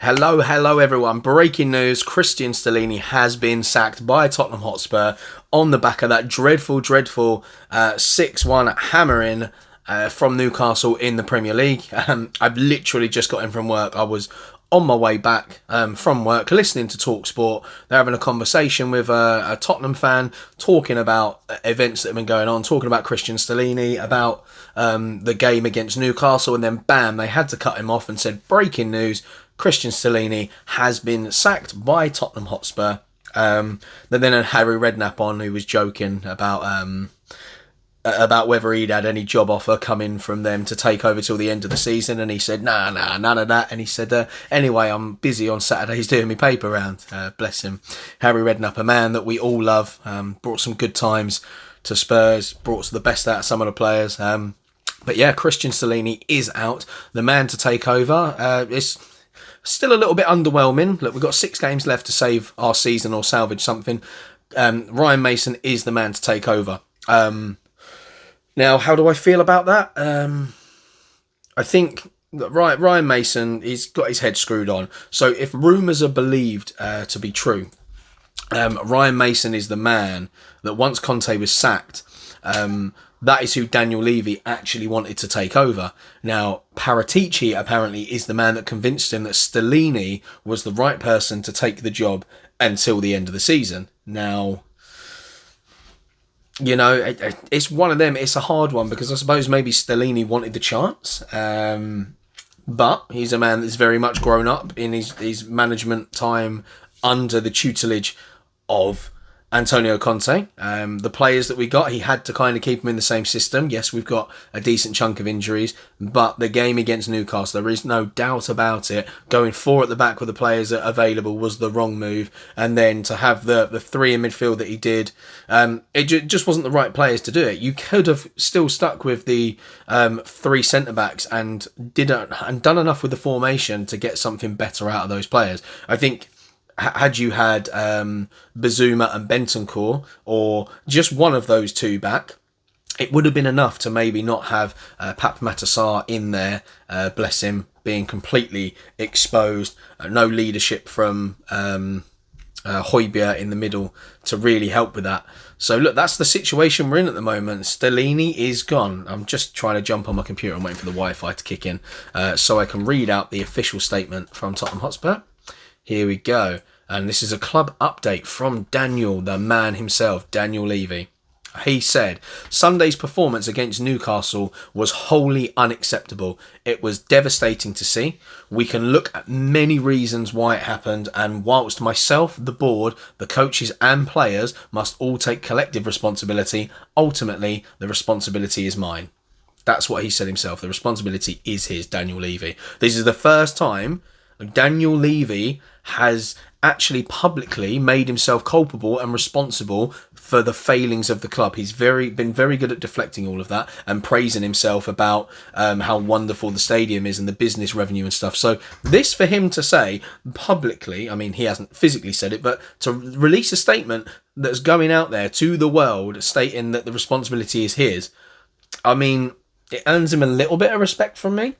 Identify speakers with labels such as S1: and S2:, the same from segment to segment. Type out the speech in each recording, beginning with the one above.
S1: Hello everyone. Breaking news, Christian Stellini has been sacked by Tottenham Hotspur on the back of that dreadful 6-1 hammering from Newcastle in the Premier League. I've literally just got in from work. I was on my way back from work listening to TalkSport. They're having a conversation with a Tottenham fan talking about events that have been going on, talking about Christian Stellini, about the game against Newcastle, and then bam, they had to cut him off and said, breaking news, Christian Stellini has been sacked by Tottenham Hotspur. Then had Harry Redknapp on, who was joking about whether he'd had any job offer coming from them to take over till the end of the season, and he said, nah, none of that. And he said, anyway, I'm busy on Saturdays doing my paper round. Bless him. Harry Redknapp, a man that we all love, brought some good times to Spurs, brought the best out of some of the players. But yeah, Christian Stellini is out. The man to take over. It's still a little bit underwhelming. Look, we've got 6 games left to save our season or salvage something. Ryan Mason is the man to take over. Now, how do I feel about that? I think that Ryan Mason, he's got his head screwed on. So if rumours are believed to be true, Ryan Mason is the man that once Conte was sacked, that is who Daniel Levy actually wanted to take over. Now, Paratici apparently is the man that convinced him that Stellini was the right person to take the job until the end of the season. Now, you know, it's one of them. It's a hard one because I suppose maybe Stellini wanted the chance. But he's a man that's very much grown up in his management time under the tutelage of Antonio Conte. The players that we got, he had to kind of keep them in the same system. Yes, we've got a decent chunk of injuries, but the game against Newcastle, there is no doubt about it. Going 4 at the back with the players that are available was the wrong move. And then to have the 3 in midfield that he did, it just wasn't the right players to do it. You could have still stuck with the 3 centre-backs and done enough with the formation to get something better out of those players. I think had you had Bazuma and Bentancur, or just one of those 2 back, it would have been enough to maybe not have Pap Matassar in there, bless him, being completely exposed. No leadership from Højbjerg in the middle to really help with that. So look, that's the situation we're in at the moment. Stellini is gone. I'm just trying to jump on my computer and waiting for the Wi-Fi to kick in so I can read out the official statement from Tottenham Hotspur. Here we go. And this is a club update from Daniel, the man himself, Daniel Levy. He said, Sunday's performance against Newcastle was wholly unacceptable. It was devastating to see. We can look at many reasons why it happened, and whilst myself, the board, the coaches and players must all take collective responsibility, ultimately the responsibility is mine. That's what he said himself. The responsibility is his, Daniel Levy. This is the first time Daniel Levy has actually publicly made himself culpable and responsible for the failings of the club. He's been very good at deflecting all of that and praising himself about how wonderful the stadium is and the business revenue and stuff. So this for him to say publicly, I mean, he hasn't physically said it, but to release a statement that's going out there to the world stating that the responsibility is his, I mean, it earns him a little bit of respect from me.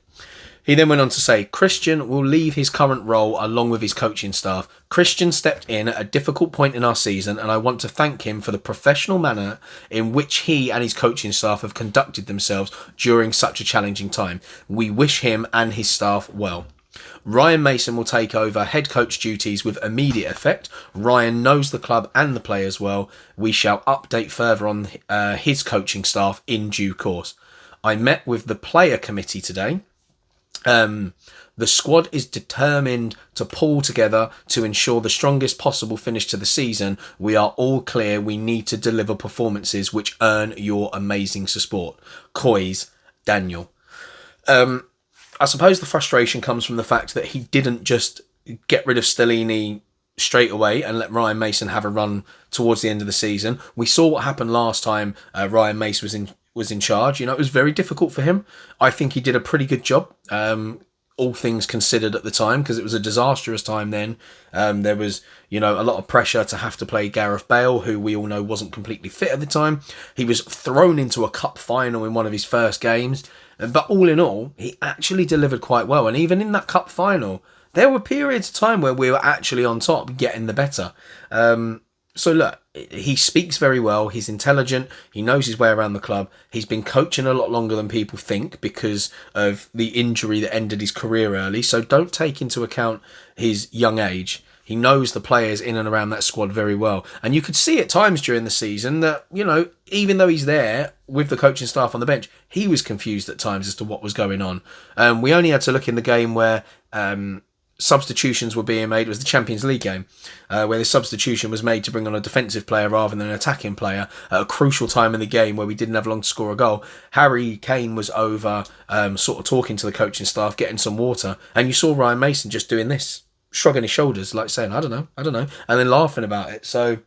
S1: He then went on to say, Christian will leave his current role along with his coaching staff. Christian stepped in at a difficult point in our season, and I want to thank him for the professional manner in which he and his coaching staff have conducted themselves during such a challenging time. We wish him and his staff well. Ryan Mason will take over head coach duties with immediate effect. Ryan knows the club and the players well. We shall update further on his coaching staff in due course. I met with the player committee today. The squad is determined to pull together to ensure the strongest possible finish to the season. We are all clear we need to deliver performances which earn your amazing support. Coys, Daniel. I suppose the frustration comes from the fact that he didn't just get rid of Stellini straight away and let Ryan Mason have a run towards the end of the season. We saw what happened last time Ryan Mason was in charge. You know, it was very difficult for him. I think he did a pretty good job, all things considered at the time, because it was a disastrous time then. There was, you know, a lot of pressure to have to play Gareth Bale, who we all know wasn't completely fit at the time. He was thrown into a cup final in one of his first games. But all in all, he actually delivered quite well. And even in that cup final, there were periods of time where we were actually on top, getting the better. So look, he speaks very well. He's intelligent. He knows his way around the club. He's been coaching a lot longer than people think because of the injury that ended his career early. So don't take into account his young age. He knows the players in and around that squad very well. And you could see at times during the season that, even though he's there with the coaching staff on the bench, he was confused at times as to what was going on. We only had to look in the game where substitutions were being made. It was the Champions League game where the substitution was made to bring on a defensive player rather than an attacking player at a crucial time in the game where we didn't have long to score a goal. Harry Kane was over sort of talking to the coaching staff, getting some water, and you saw Ryan Mason just doing this, shrugging his shoulders, like saying, I don't know, and then laughing about it. So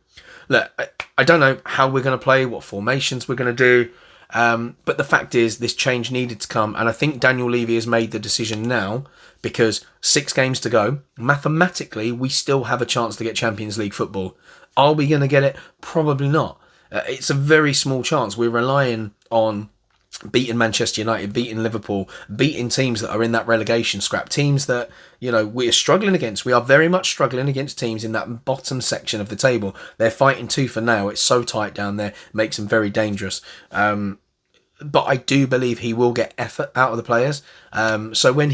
S1: look, I don't know how we're going to play, what formations we're going to do, but the fact is this change needed to come, and I think Daniel Levy has made the decision now because 6 games to go. Mathematically, we still have a chance to get Champions League football. Are we going to get it? Probably not. It's a very small chance. We're relying on beating Manchester United, beating Liverpool, beating teams that are in that relegation scrap, teams that, we're struggling against. We are very much struggling against teams in that bottom section of the table. They're fighting tooth and nail. It's so tight down there, makes them very dangerous. But I do believe he will get effort out of the players. So when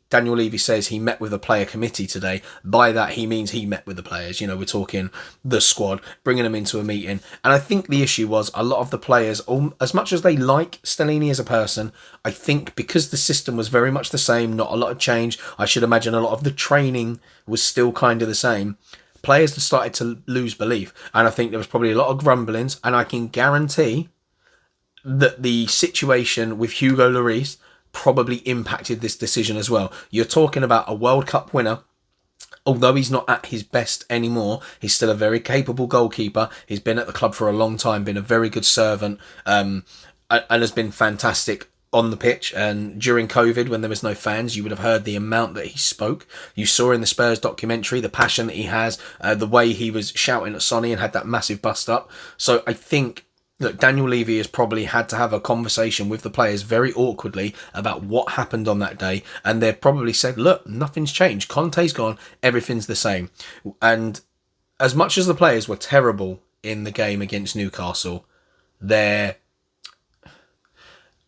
S1: Daniel Levy says he met with a player committee today, by that he means he met with the players. We're talking the squad, bringing them into a meeting. And I think the issue was a lot of the players, as much as they like Stellini as a person, I think because the system was very much the same, not a lot of change, I should imagine a lot of the training was still kind of the same. Players had started to lose belief. And I think there was probably a lot of grumblings. And I can guarantee that the situation with Hugo Lloris probably impacted this decision as well. You're talking about a World Cup winner. Although he's not at his best anymore, he's still a very capable goalkeeper. He's been at the club for a long time, been a very good servant, and has been fantastic on the pitch. And during COVID, when there was no fans, you would have heard the amount that he spoke. You saw in the Spurs documentary the passion that he has, the way he was shouting at Sonny and had that massive bust up. So I think, look, Daniel Levy has probably had to have a conversation with the players very awkwardly about what happened on that day. And they've probably said, look, nothing's changed. Conte's gone. Everything's the same. And as much as the players were terrible in the game against Newcastle, there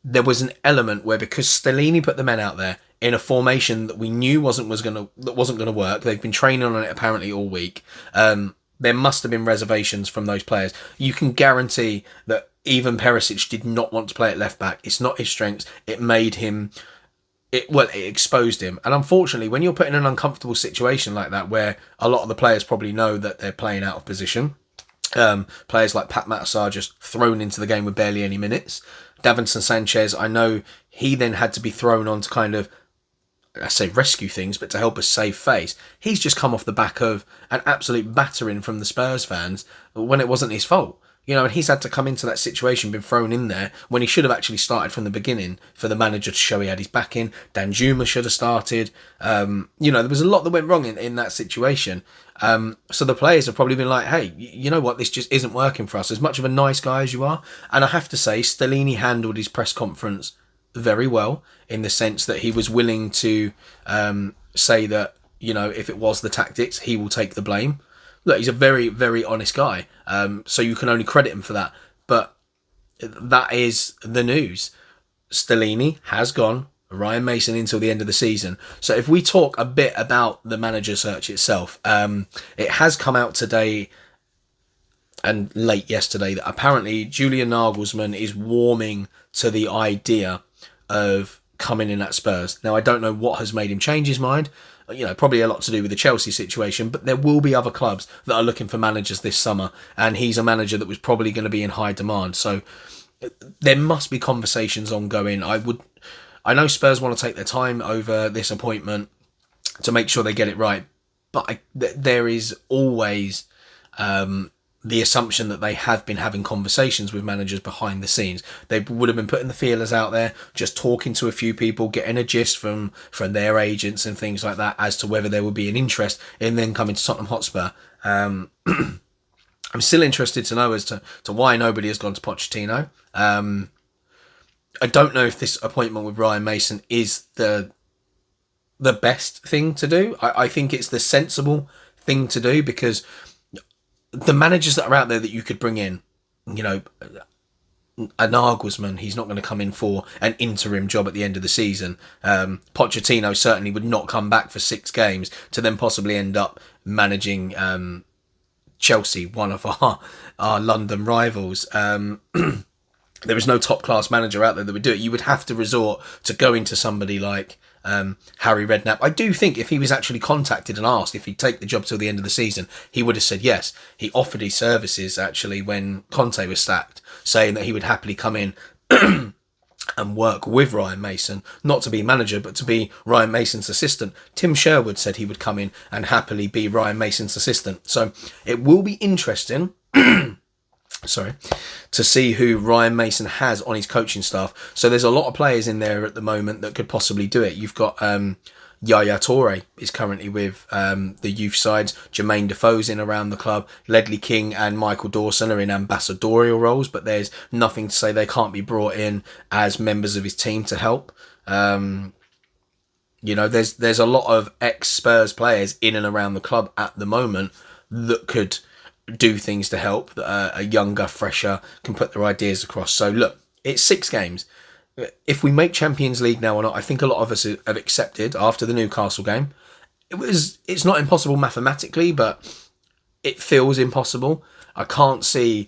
S1: was an element where, because Stellini put the men out there in a formation that we knew wasn't going to work, they've been training on it apparently all week, there must have been reservations from those players. You can guarantee that even Perisic did not want to play at left back. It's not his strengths. It made him, it exposed him. And unfortunately, when you're put in an uncomfortable situation like that, where a lot of the players probably know that they're playing out of position, players like Pat Matasar just thrown into the game with barely any minutes. Davinson Sanchez, I know he then had to be thrown on to kind of, I say rescue things, but to help us save face. He's just come off the back of an absolute battering from the Spurs fans when it wasn't his fault. And he's had to come into that situation, been thrown in there when he should have actually started from the beginning for the manager to show he had his back in. Danjuma should have started. There was a lot that went wrong in that situation. So the players have probably been like, hey, you know what? This just isn't working for us. As much of a nice guy as you are. And I have to say, Stellini handled his press conference very well, in the sense that he was willing to say that, if it was the tactics, he will take the blame. Look, he's a very, very honest guy, so you can only credit him for that. But that is the news. Stellini has gone, Ryan Mason until the end of the season. So if we talk a bit about the manager search itself, it has come out today and late yesterday that apparently Julian Nagelsmann is warming to the idea of coming in at Spurs. Now, I don't know what has made him change his mind. Probably a lot to do with the Chelsea situation, but there will be other clubs that are looking for managers this summer, and he's a manager that was probably going to be in high demand. So there must be conversations ongoing. I know Spurs want to take their time over this appointment to make sure they get it right, but there is always the assumption that they have been having conversations with managers behind the scenes. They would have been putting the feelers out there, just talking to a few people, getting a gist from their agents and things like that as to whether there would be an interest in then coming to Tottenham Hotspur. I'm still interested to know as to why nobody has gone to Pochettino. I don't know if this appointment with Ryan Mason is the the best thing to do. I think it's the sensible thing to do, because the managers that are out there that you could bring in, you know, a Nagelsmann, he's not going to come in for an interim job at the end of the season. Pochettino certainly would not come back for 6 games to then possibly end up managing Chelsea, one of our London rivals. There is no top class manager out there that would do it. You would have to resort to going to somebody like Harry Redknapp. I do think if he was actually contacted and asked if he'd take the job till the end of the season, he would have said yes. He offered his services actually when Conte was sacked, saying that he would happily come in and work with Ryan Mason, not to be manager, but to be Ryan Mason's assistant. Tim Sherwood said he would come in and happily be Ryan Mason's assistant. So it will be interesting to see who Ryan Mason has on his coaching staff. So there's a lot of players in there at the moment that could possibly do it. You've got Yaya Toure is currently with the youth sides. Jermaine Defoe's in around the club. Ledley King and Michael Dawson are in ambassadorial roles, but there's nothing to say they can't be brought in as members of his team to help. There's a lot of ex-Spurs players in and around the club at the moment that could do things to help, that a younger, fresher can put their ideas across. So look, it's 6 games. If we make Champions League now or not, I think a lot of us have accepted after the Newcastle game. It's not impossible mathematically, but it feels impossible. I can't see,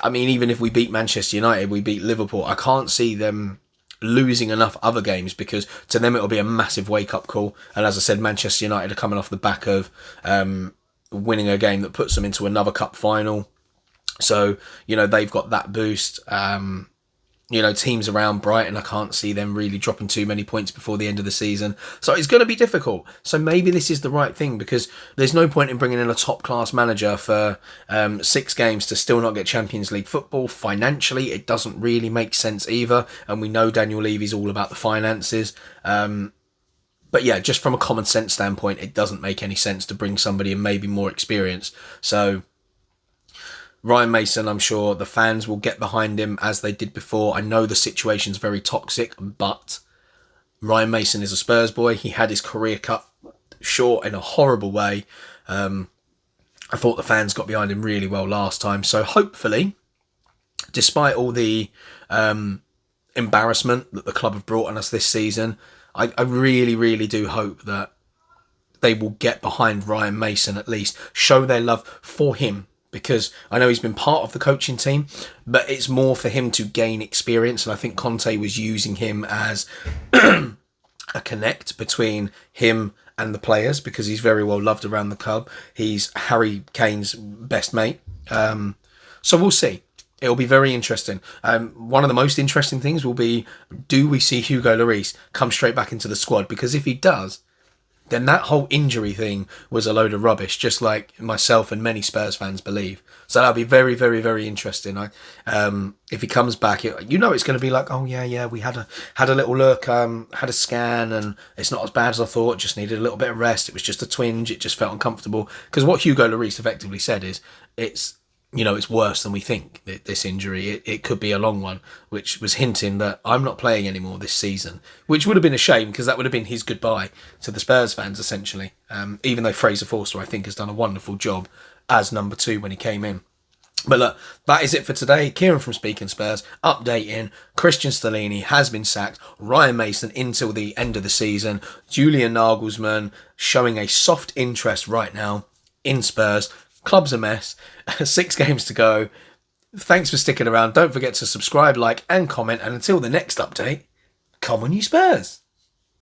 S1: even if we beat Manchester United, we beat Liverpool, I can't see them losing enough other games, because to them it'll be a massive wake-up call. And as I said, Manchester United are coming off the back of winning a game that puts them into another cup final. So, they've got that boost. Teams around Brighton, I can't see them really dropping too many points before the end of the season. So it's going to be difficult. So maybe this is the right thing, because there's no point in bringing in a top-class manager for 6 games to still not get Champions League football. Financially, it doesn't really make sense either. And we know Daniel Levy's all about the finances. But yeah, just from a common sense standpoint, it doesn't make any sense to bring somebody in maybe more experienced. So Ryan Mason, I'm sure the fans will get behind him as they did before. I know the situation's very toxic, but Ryan Mason is a Spurs boy. He had his career cut short in a horrible way. I thought the fans got behind him really well last time. So hopefully, despite all the embarrassment that the club have brought on us this season, I really, really do hope that they will get behind Ryan Mason, at least show their love for him, because I know he's been part of the coaching team, but it's more for him to gain experience. And I think Conte was using him as a connect between him and the players, because he's very well loved around the club. He's Harry Kane's best mate. So we'll see. It'll be very interesting. One of the most interesting things will be, do we see Hugo Lloris come straight back into the squad? Because if he does, then that whole injury thing was a load of rubbish, just like myself and many Spurs fans believe. So that'll be very, very, very interesting. If he comes back, it's going to be like, oh yeah, we had a little look, had a scan, and it's not as bad as I thought. Just needed a little bit of rest. It was just a twinge. It just felt uncomfortable. Because what Hugo Lloris effectively said is, it's worse than we think, this injury. It could be a long one, which was hinting that I'm not playing anymore this season, which would have been a shame, because that would have been his goodbye to the Spurs fans, essentially. Even though Fraser Forster, I think, has done a wonderful job as number 2 when he came in. But look, that is it for today. Kieran from Speaking Spurs, updating. Christian Stellini has been sacked. Ryan Mason until the end of the season. Julian Nagelsmann showing a soft interest right now in Spurs. Club's a mess. 6 games to go. Thanks for sticking around. Don't forget to subscribe, like, and comment. And until the next update, come on you Spurs.